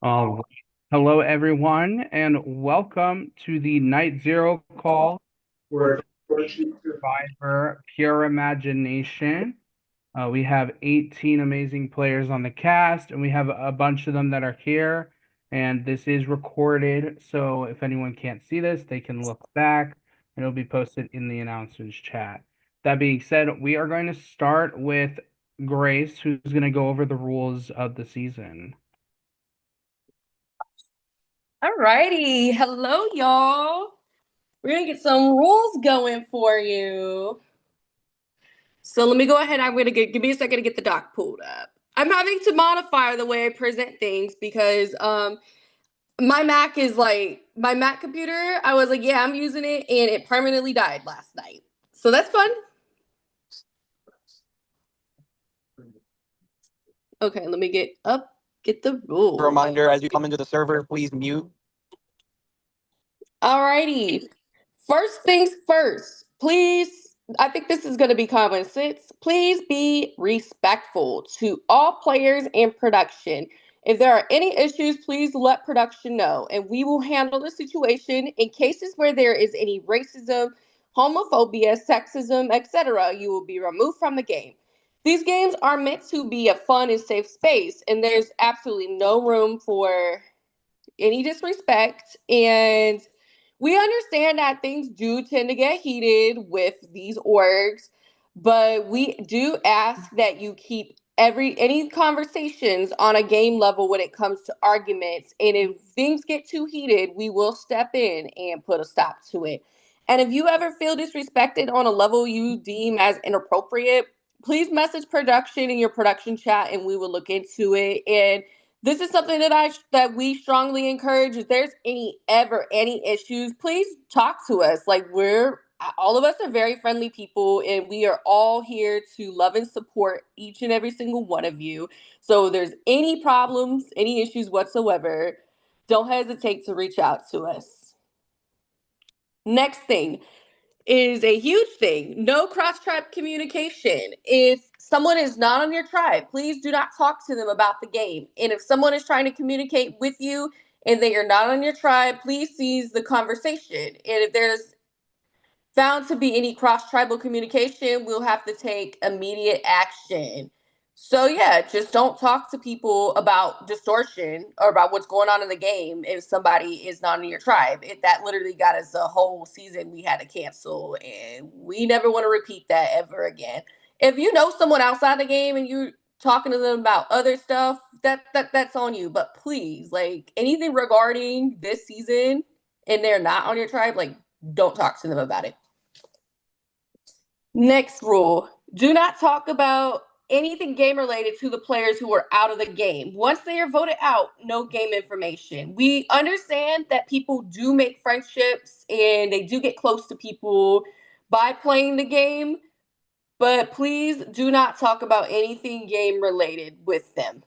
All right. Hello, everyone, and welcome to the Night Zero call for Survivor Pure Imagination. We have 18 amazing players on the cast, and we have a bunch of them that are here. And this is recorded, so if anyone can't see this, they can look back, and it'll be posted in the announcers chat. That being said, we are going to start with Grace, who's going to go over the rules of the season. Alrighty, hello y'all. We're gonna get some rules going for you. So let me go ahead. Give me a second to get the doc pulled up. I'm having to modify the way I present things because my Mac is like my Mac computer. I was like, yeah, I'm using it, and it permanently died last night. So that's fun. Okay, let me get the rules. Reminder, as you come into the server, please mute. Alrighty. First things first, please. I think this is going to be common sense. Please be respectful to all players and production. If there are any issues, please let production know, and we will handle the situation. In cases where there is any racism, homophobia, sexism, etc., you will be removed from the game. These games are meant to be a fun and safe space, and there's absolutely no room for any disrespect. And we understand that things do tend to get heated with these orgs, but we do ask that you keep any conversations on a game level when it comes to arguments. And if things get too heated, we will step in and put a stop to it. And if you ever feel disrespected on a level you deem as inappropriate, please message production in your production chat and we will look into it. And this is something that we strongly encourage. If there's any issues, please talk to us. Like, we're all of us are very friendly people, and we are all here to love and support each and every single one of you. So if there's any problems, any issues whatsoever, don't hesitate to reach out to us. Next thing is a huge thing. No cross-tribe communication. If someone is not on your tribe, please do not talk to them about the game. And if someone is trying to communicate with you and they are not on your tribe, please cease the conversation. And if there's found to be any cross-tribal communication, we'll have to take immediate action. So yeah, just don't talk to people about distortion or about what's going on in the game if somebody is not in your tribe. That literally got us a whole season we had to cancel, and we never want to repeat that ever again. If you know someone outside the game and you're talking to them about other stuff, that's on you. But please, like, anything regarding this season and they're not on your tribe, like, don't talk to them about it. Next rule, do not talk about anything game related to the players who are out of the game. Once they are voted out, no game information. We understand that people do make friendships and they do get close to people by playing the game, but please do not talk about anything game related with them.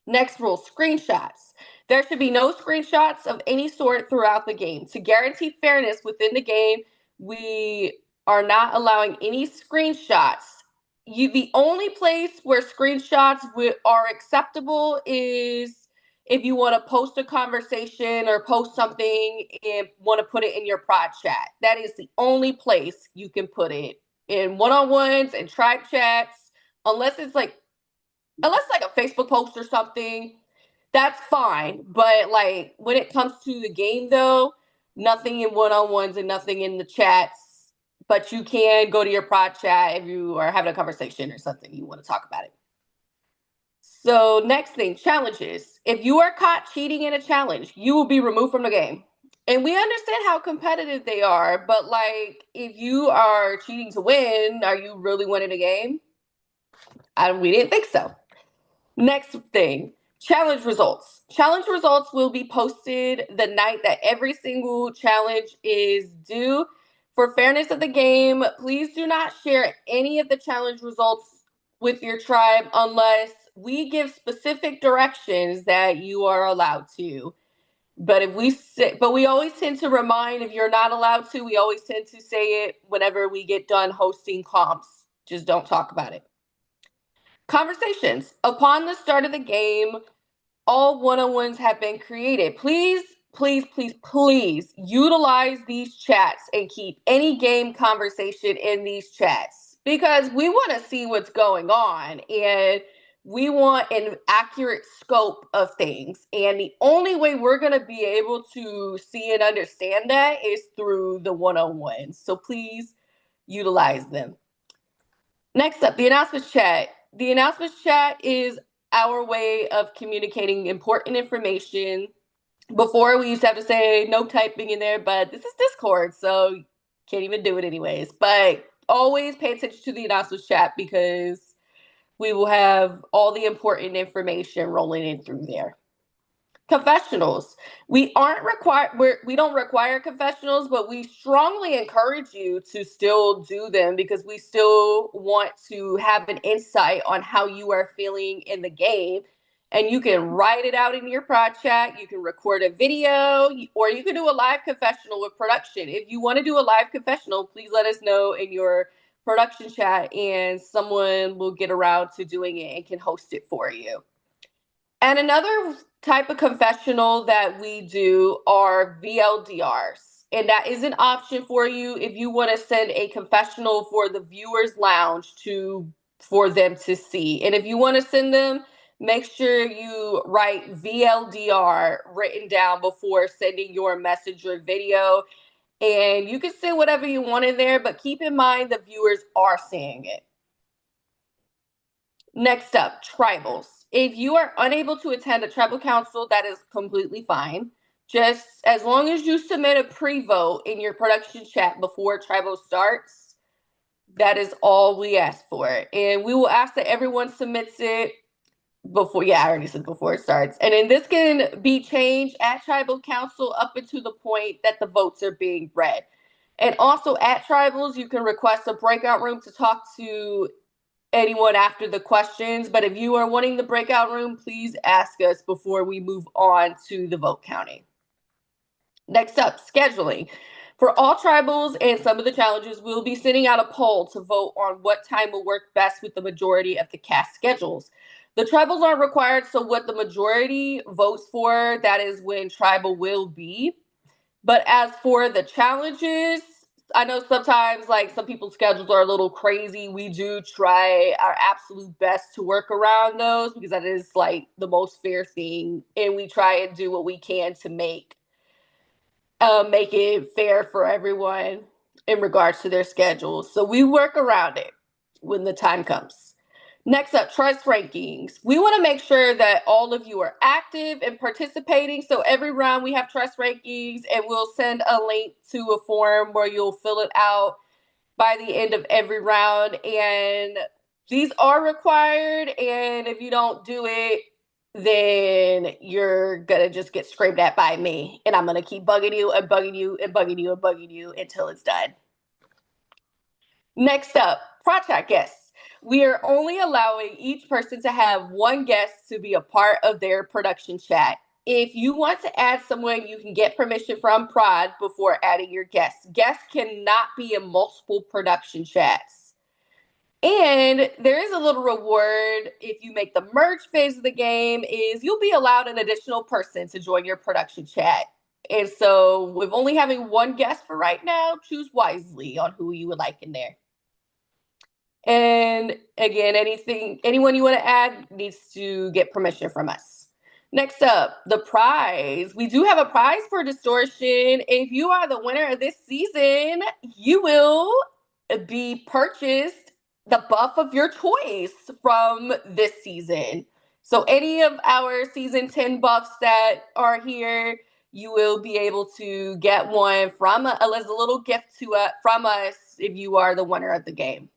Next rule, screenshots. There should be no screenshots of any sort throughout the game. To guarantee fairness within the game, we are not allowing any screenshots. The only place where screenshots are acceptable is if you want to post a conversation or post something and want to put it in your prod chat. That is the only place you can put it. In one-on-ones and tribe chats, unless it's like a Facebook post or something, that's fine. But like when it comes to the game though, nothing in one-on-ones and nothing in the chats. But you can go to your prod chat if you are having a conversation or something, you want to talk about it. So next thing, challenges. If you are caught cheating in a challenge, you will be removed from the game. And we understand how competitive they are, but like if you are cheating to win, are you really winning a game? We didn't think so. Next thing, challenge results. Challenge results will be posted the night that every single challenge is due. For fairness of the game, please do not share any of the challenge results with your tribe unless we give specific directions that you are allowed to. But we always tend to remind if you're not allowed to, we always tend to say it whenever we get done hosting comps. Just don't talk about it. Conversations. Upon the start of the game, all one-on-ones have been created. Please, please, please, please utilize these chats and keep any game conversation in these chats because we want to see what's going on and we want an accurate scope of things. And the only way we're going to be able to see and understand that is through the one-on-ones. So please utilize them. Next up, the announcements chat. The announcements chat is our way of communicating important information. Before, we used to have to say no typing in there, but this is Discord, so can't even do it anyways. But always pay attention to the announcements chat because we will have all the important information rolling in through there. Confessionals. We don't require confessionals, but we strongly encourage you to still do them because we still want to have an insight on how you are feeling in the game. And you can write it out in your prod chat, you can record a video, or you can do a live confessional with production. If you want to do a live confessional, please let us know in your production chat and someone will get around to doing it and can host it for you. And another type of confessional that we do are VLDRs. And that is an option for you if you want to send a confessional for the viewers lounge for them to see. And if you want to send them, make sure you write VLDR written down before sending your message or video. And you can send whatever you want in there, but keep in mind the viewers are seeing it. Next up, tribals. If you are unable to attend a tribal council, that is completely fine. Just as long as you submit a pre-vote in your production chat before tribal starts, that is all we ask for. And we will ask that everyone submits it before, I already said before it starts. And then this can be changed at tribal council up until the point that the votes are being read. And also at tribals, you can request a breakout room to talk to anyone after the questions, but if you are wanting the breakout room, please ask us before we move on to the vote counting. Next up, scheduling. For all tribals and some of the challenges, we'll be sending out a poll to vote on what time will work best with the majority of the cast schedules. The tribals aren't required, so what the majority votes for, that is when tribal will be. But as for the challenges, I know sometimes like some people's schedules are a little crazy. We do try our absolute best to work around those because that is like the most fair thing. And we try and do what we can to make it fair for everyone in regards to their schedules. So we work around it when the time comes. Next up, trust rankings. We want to make sure that all of you are active and participating. So every round we have trust rankings and we'll send a link to a form where you'll fill it out by the end of every round. And these are required. And if you don't do it, then you're going to just get screamed at by me. And I'm going to keep bugging you and bugging you and bugging you and bugging you until it's done. Next up, project guests. We are only allowing each person to have one guest to be a part of their production chat. If you want to add someone, you can get permission from Prod before adding your guests. Guests cannot be in multiple production chats. And there is a little reward if you make the merge phase of the game is you'll be allowed an additional person to join your production chat. And so with only having one guest for right now, choose wisely on who you would like in there. And again, anyone you want to add needs to get permission from us. Next up, the prize. We do have a prize for Distortion. If you are the winner of this season, you will be purchased the buff of your choice from this season. So any of our season 10 buffs that are here, you will be able to get one from as a little gift from us if you are the winner of the game.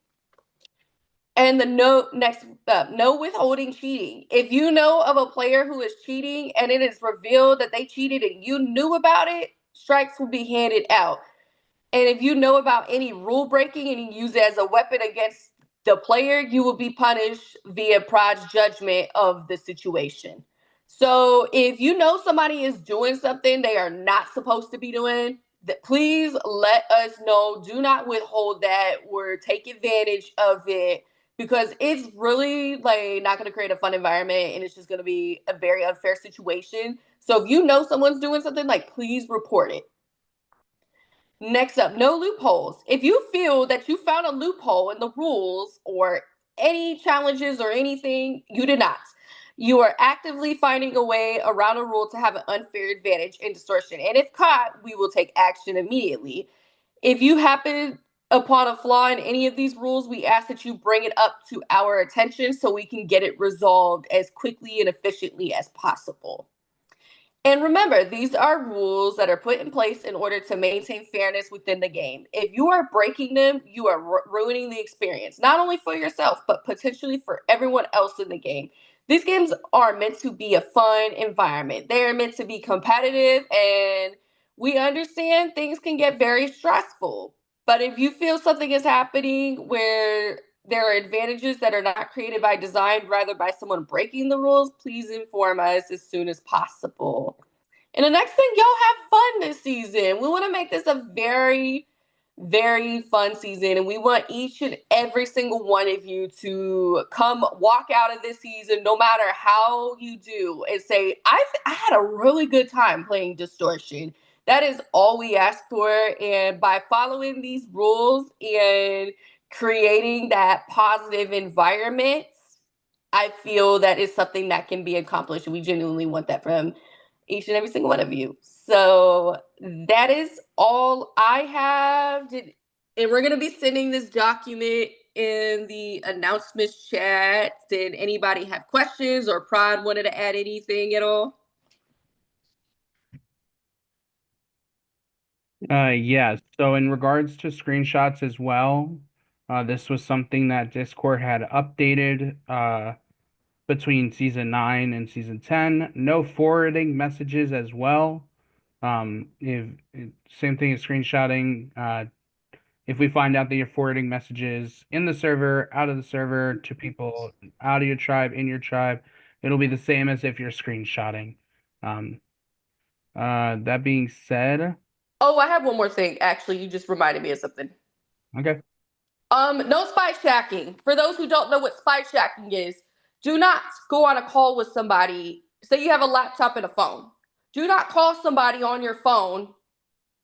And the no withholding cheating. If you know of a player who is cheating and it is revealed that they cheated and you knew about it, strikes will be handed out. And if you know about any rule breaking and you use it as a weapon against the player, you will be punished via Prod's judgment of the situation. So if you know somebody is doing something they are not supposed to be doing, please let us know. Do not withhold that or take advantage of it because it's really like not going to create a fun environment, and it's just going to be a very unfair situation. So if you know someone's doing something, like, please report it. Next up, no loopholes. If you feel that you found a loophole in the rules or any challenges or anything, you did not. You are actively finding a way around a rule to have an unfair advantage in Distortion. And if caught, we will take action immediately. If you happen upon a flaw in any of these rules, we ask that you bring it up to our attention so we can get it resolved as quickly and efficiently as possible. And remember, these are rules that are put in place in order to maintain fairness within the game. If you are breaking them, you are ruining the experience, not only for yourself, but potentially for everyone else in the game. These games are meant to be a fun environment. They are meant to be competitive, and we understand things can get very stressful. But if you feel something is happening where there are advantages that are not created by design, rather by someone breaking the rules, please inform us as soon as possible. And the next thing, y'all have fun this season. We want to make this a very, very fun season. And we want each and every single one of you to come walk out of this season, no matter how you do, and say, I had a really good time playing Distortion. That is all we ask for. And by following these rules and creating that positive environment, I feel that is something that can be accomplished. We genuinely want that from each and every single one of you. So that is all I have. And we're going to be sending this document in the announcements chat. Did anybody have questions, or Prod wanted to add anything at all? Yes. So in regards to screenshots as well, this was something that Discord had updated between season 9 and season 10. No forwarding messages as well. Same thing as screenshotting. If we find out that you're forwarding messages in the server, out of the server, to people out of your tribe, in your tribe, it'll be the same as if you're screenshotting. That being said, Oh, I have one more thing. Actually, you just reminded me of something. okay. No spy shacking. For those who don't know what spy shacking is, do not go on a call with somebody. Say you have a laptop and a phone. Do not call somebody on your phone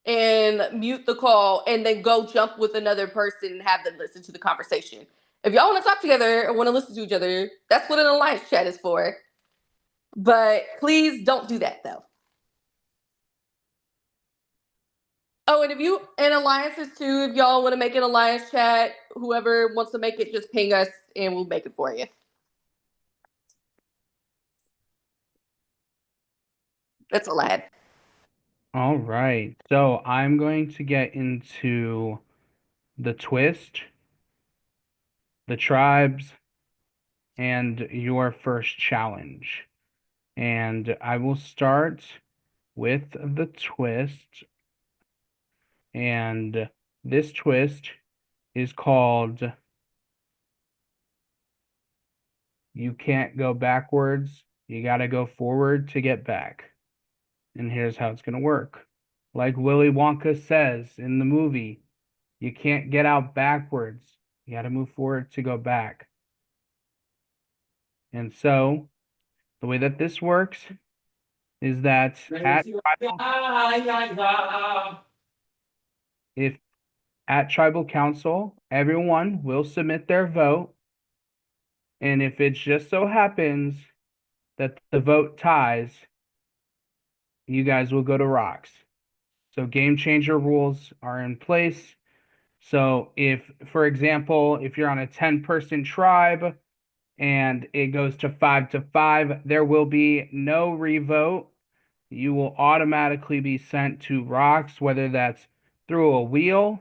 and mute the call and then go jump with another person and have them listen to the conversation. If y'all want to talk together or want to listen to each other, that's what an alliance chat is for. But please don't do that, though. Oh, and if you and alliances too, if y'all want to make an alliance chat, whoever wants to make it, just ping us and we'll make it for you. That's all I had. All right. So I'm going to get into the twist, the tribes, and your first challenge. And I will start with the twist. And this twist is called You Can't Go Backwards. You got to go forward to get back. And here's how it's going to work. Like Willy Wonka says in the movie, you can't get out backwards. You got to move forward to go back. And so the way that this works is that at tribal council, everyone will submit their vote. And if it just so happens that the vote ties, you guys will go to rocks. So game changer rules are in place. So if, for example, if you're on a 10-person tribe and it goes to 5-5, there will be no revote. You will automatically be sent to rocks, whether that's through a wheel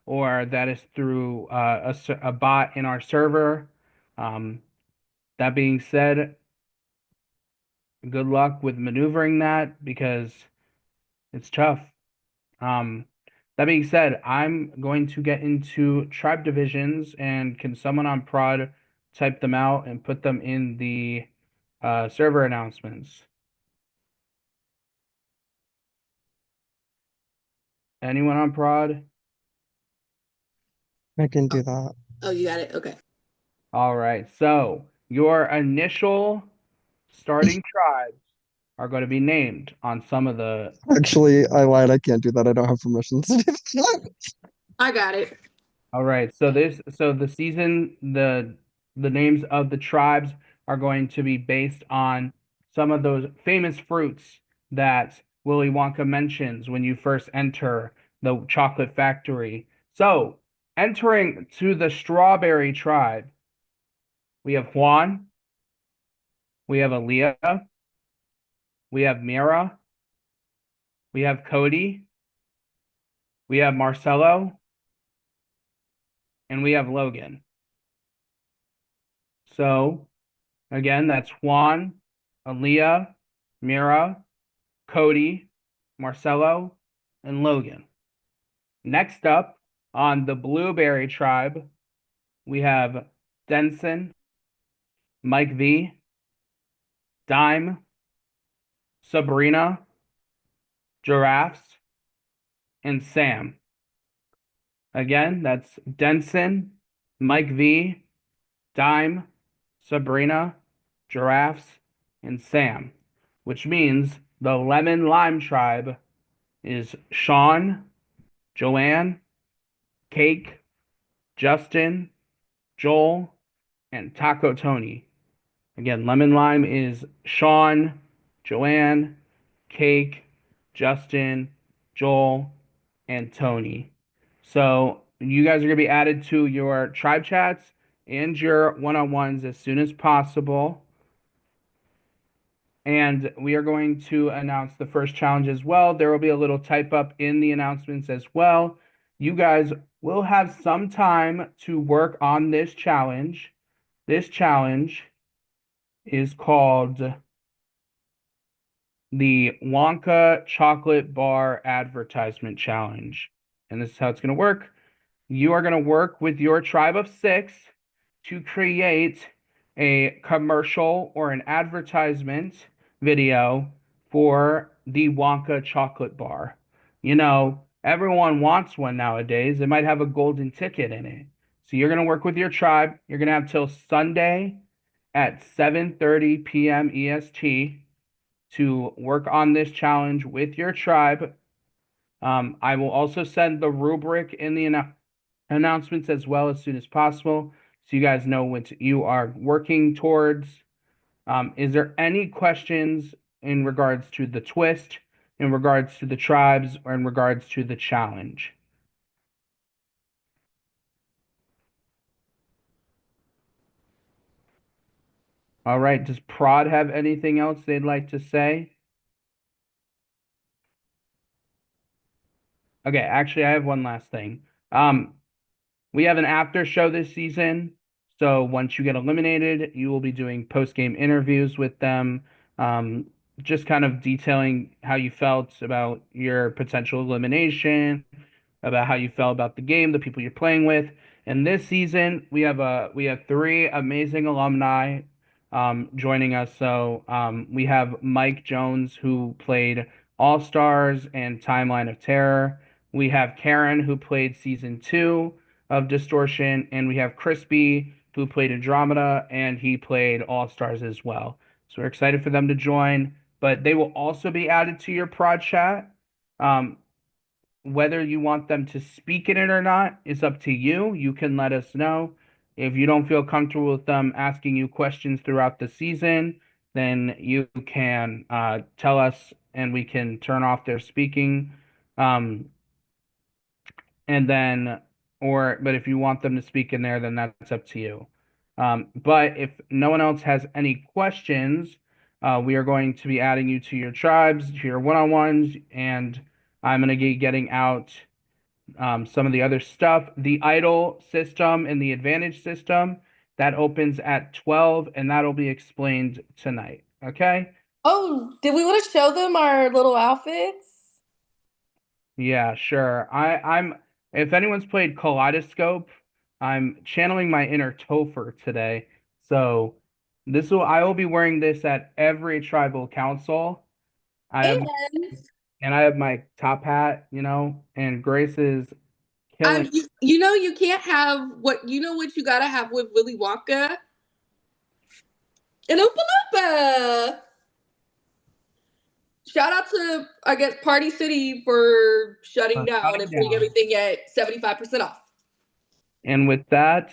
or that is through a bot in our server. That being said, good luck with maneuvering that because it's tough. That being said, I'm going to get into tribe divisions, and can someone on prod type them out and put them in the server announcements? Anyone on prod? I can do that. Oh, you got it? Okay. All right. So your initial starting tribes are going to be named on some of the. Actually, I lied. I can't do that. I don't have permission to do that. I got it. All right. So the season, the names of the tribes are going to be based on some of those famous fruits that Willy Wonka mentions when you first enter the chocolate factory. So, entering to the strawberry tribe, we have Juan, we have Aaliyah, we have Mira, we have Cody, we have Marcelo, and we have Logan. So, again, that's Juan, Aaliyah, Mira, Cody, Marcelo, and Logan. Next up on the Blueberry Tribe, we have Denson, Mike V, Dime, Sabrina, Giraffes, and Sam. Again, that's Denson, Mike V, Dime, Sabrina, Giraffes, and Sam, which means the Lemon Lime Tribe is Sean, Joanne, Cake, Justin, Joel, and Taco Tony. Again, Lemon Lime is Sean, Joanne, Cake, Justin, Joel, and Tony. So you guys are going to be added to your tribe chats and your one-on-ones as soon as possible. And we are going to announce the first challenge as well. There will be a little type up in the announcements as well. You guys will have some time to work on this challenge. This challenge is called the Wonka Chocolate Bar Advertisement Challenge. And this is how it's going to work. You are going to work with your tribe of 6 to create a commercial or an advertisement video for the Wonka chocolate bar. You know, everyone wants one nowadays. It might have a golden ticket in it. So you're going to work with your tribe. You're going to have till Sunday at 7:30 p.m. EST to work on this challenge with your tribe. I will also send the rubric in the announcements as well as soon as possible, so you guys know what you are working towards. Is there any questions in regards to the twist, in regards to the tribes, or in regards to the challenge? All right, does Prod have anything else they'd like to say? Okay, actually, I have one last thing. We have an after show this season. So once you get eliminated, you will be doing post-game interviews with them, just kind of detailing how you felt about your potential elimination, about how you felt about the game, the people you're playing with. And this season, we have 3 amazing alumni joining us. So we have Mike Jones, who played All Stars and Timeline of Terror. We have Karen, who played season 2 of Distortion, and we have Crispy, who played Andromeda, and he played All Stars as well. So we're excited for them to join, but they will also be added to your prod chat. Whether you want them to speak in it or not is up to you. You can let us know. If you don't feel comfortable with them asking you questions throughout the season, then you can tell us and we can turn off their speaking. And then, but if you want them to speak in there, then that's up to you. But if no one else has any questions, we are going to be adding you to your tribes, to your one-on-ones, and I'm going to be getting out some of the other stuff. The idol system and the advantage system, that opens at 12, and that'll be explained tonight. Okay? Oh, did we want to show them our little outfits? Yeah, sure. I'm if anyone's played Kaleidoscope, I'm channeling my inner Topher today. So I will be wearing this at every tribal council. I have And and I have my top hat, and Grace's Killing. You know you can't have what you gotta have with Willy Wonka? An Oompa Loompa! Shout out to, I guess, Party City for shutting down and putting everything at 75% off. And with that,